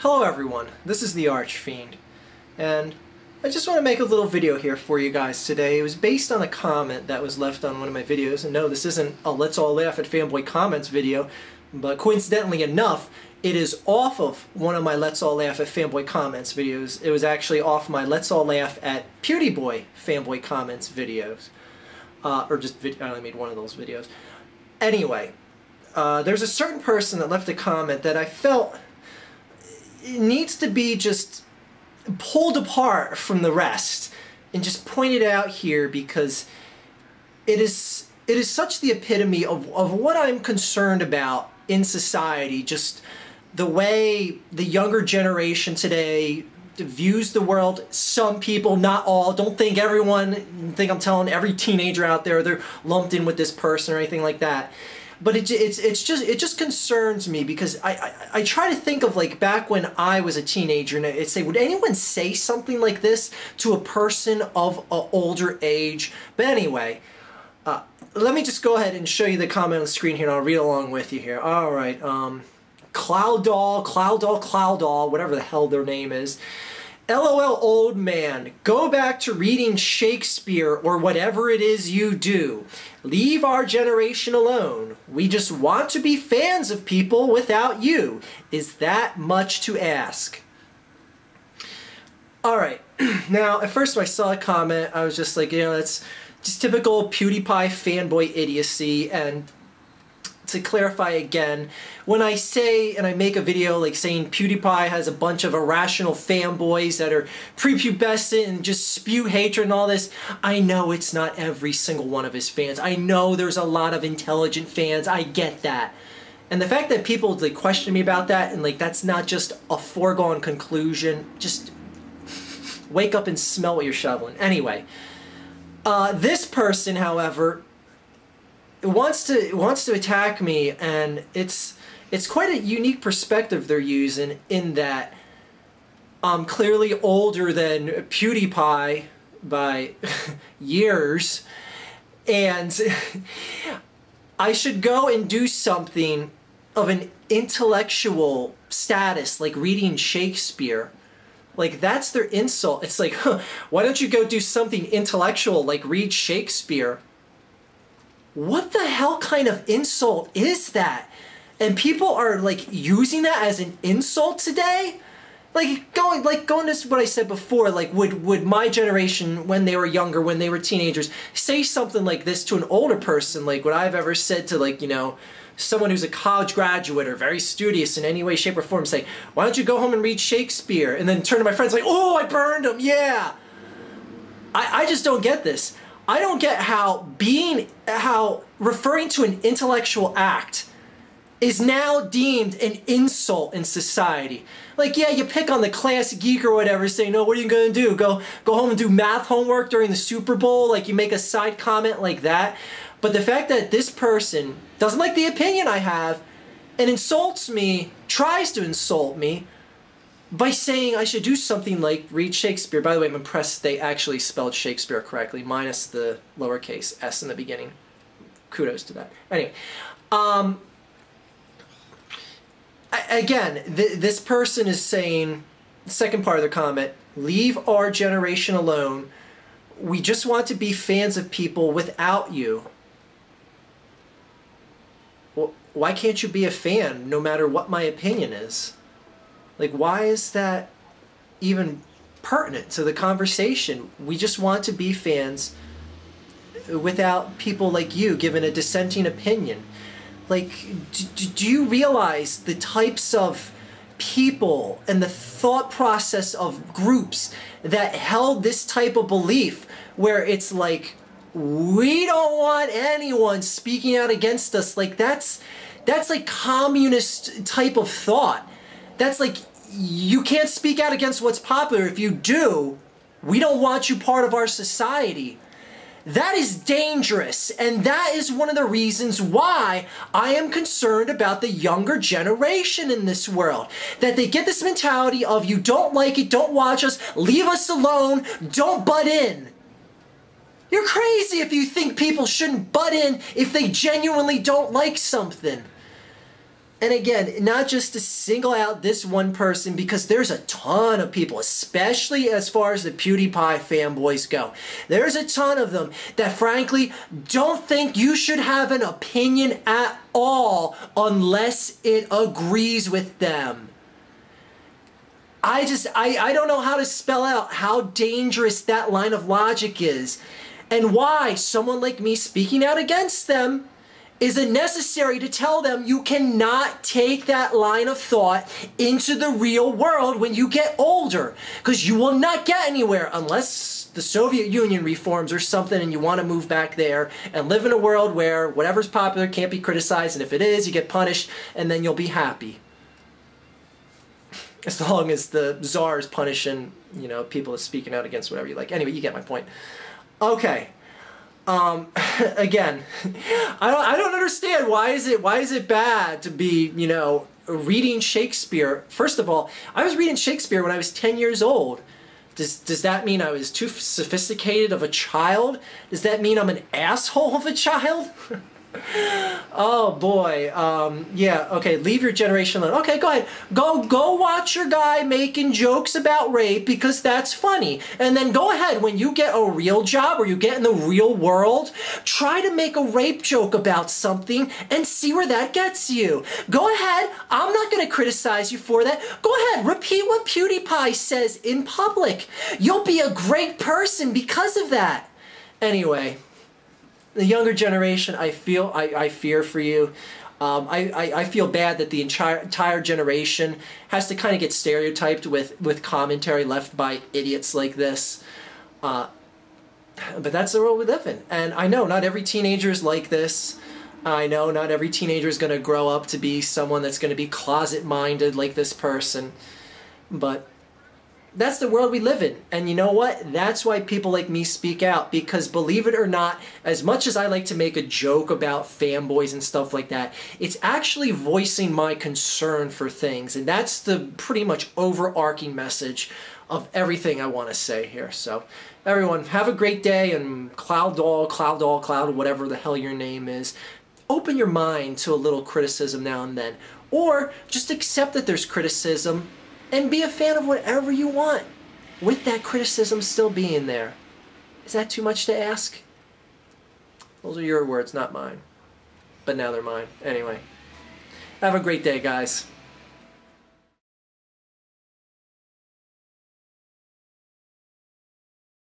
Hello everyone, this is the Archfiend, and I just want to make a little video here for you guys today. It was based on a comment that was left on one of my videos, and no, this isn't a Let's All Laugh at Fanboy Comments video, but coincidentally enough, it is off of one of my Let's All Laugh at Fanboy Comments videos. It was actually off my Let's All Laugh at Pewdiepie Fanboy Comments videos. I only made one of those videos. Anyway, there's a certain person that left a comment that I felt it needs to be just pulled apart from the rest and just pointed out here because it is such the epitome of what I'm concerned about in society, just the way the younger generation today views the world. Some people, not all, don't think everyone, think I'm telling every teenager out there they're lumped in with this person or anything like that. But it just concerns me because I try to think of like back when I was a teenager, and I'd say, would anyone say something like this to a person of an older age? But anyway, let me just go ahead and show you the comment on the screen here, and I'll read along with you here. All right, Cloud Doll, whatever the hell their name is. LOL, old man, go back to reading Shakespeare or whatever it is you do. Leave our generation alone. We just want to be fans of people without you. Is that much to ask? Alright, now at first when I saw a comment, I was just like, you know, that's just typical Pewdiepie fanboy idiocy. And to clarify again, when I say and I make a video like saying PewDiePie has a bunch of irrational fanboys that are prepubescent and just spew hatred and all this, I know it's not every single one of his fans. I know there's a lot of intelligent fans. I get that. And the fact that people like question me about that and like that's not just a foregone conclusion, just wake up and smell what you're shoveling. Anyway, this person, however, wants to attack me, and it's quite a unique perspective they're using in that I'm clearly older than PewDiePie by years, and I should go and do something of an intellectual status like reading Shakespeare. Like, that's their insult. It's like, huh, why don't you go do something intellectual like read Shakespeare? What the hell kind of insult is that? And people are like using that as an insult today? Like going to what I said before, like would my generation when they were younger, when they were teenagers, say something like this to an older person? Like would I have ever said to, like, you know, someone who's a college graduate or very studious in any way, shape, or form, say, why don't you go home and read Shakespeare? And then turn to my friends like, oh, I burned him, yeah. I just don't get this. I don't get how referring to an intellectual act is now deemed an insult in society. Like, yeah, you pick on the class geek or whatever, saying, no, what are you gonna do? Go home and do math homework during the Super Bowl? Like, you make a side comment like that. But the fact that this person doesn't like the opinion I have and insults me, tries to insult me, by saying I should do something like read Shakespeare. By the way, I'm impressed they actually spelled Shakespeare correctly, minus the lowercase s in the beginning. Kudos to that. Anyway, again, this person is saying, the second part of the comment, leave our generation alone. We just want to be fans of people without you. Well, why can't you be a fan no matter what my opinion is? Like, why is that even pertinent to the conversation? We just want to be fans without people like you giving a dissenting opinion. Like, do you realize the types of people and the thought process of groups that held this type of belief where it's like, we don't want anyone speaking out against us? Like, that's like communist type of thought. That's like, you can't speak out against what's popular. If you do, we don't want you part of our society. That is dangerous, and that is one of the reasons why I am concerned about the younger generation in this world. That they get this mentality of, you don't like it, don't watch us, leave us alone, don't butt in. You're crazy if you think people shouldn't butt in if they genuinely don't like something. And again, not just to single out this one person, because there's a ton of people, especially as far as the PewDiePie fanboys go. There's a ton of them that frankly don't think you should have an opinion at all unless it agrees with them. I don't know how to spell out how dangerous that line of logic is, and why someone like me speaking out against them is it necessary to tell them you cannot take that line of thought into the real world when you get older, because you will not get anywhere unless the Soviet Union reforms or something and you want to move back there and live in a world where whatever's popular can't be criticized, and if it is, you get punished, and then you'll be happy. As long as the czar is punishing, you know, people speaking out against whatever you like. Anyway, you get my point. Okay. Again, I don't understand why is it bad to be, you know, reading Shakespeare. First of all, I was reading Shakespeare when I was 10 years old. Does that mean I was too sophisticated of a child? Does that mean I'm an asshole of a child? Oh boy, yeah, okay, leave your generation alone. Okay, go ahead. Go watch your guy making jokes about rape because that's funny. And then go ahead, when you get a real job or you get in the real world, try to make a rape joke about something and see where that gets you. Go ahead, I'm not going to criticize you for that. Go ahead, repeat what PewDiePie says in public. You'll be a great person because of that. Anyway. The younger generation, I fear for you. I feel bad that the entire generation has to kind of get stereotyped with commentary left by idiots like this. But that's the world we live in. And I know not every teenager is like this. I know not every teenager is going to grow up to be someone that's going to be closet-minded like this person. But that's the world we live in. And you know what? That's why people like me speak out, because believe it or not, as much as I like to make a joke about fanboys and stuff like that, it's actually voicing my concern for things. And that's the pretty much overarching message of everything I want to say here. So everyone, have a great day, and Cloud, whatever the hell your name is, open your mind to a little criticism now and then. Or just accept that there's criticism and be a fan of whatever you want, with that criticism still being there. Is that too much to ask? Those are your words, not mine. But now they're mine. Anyway, have a great day, guys.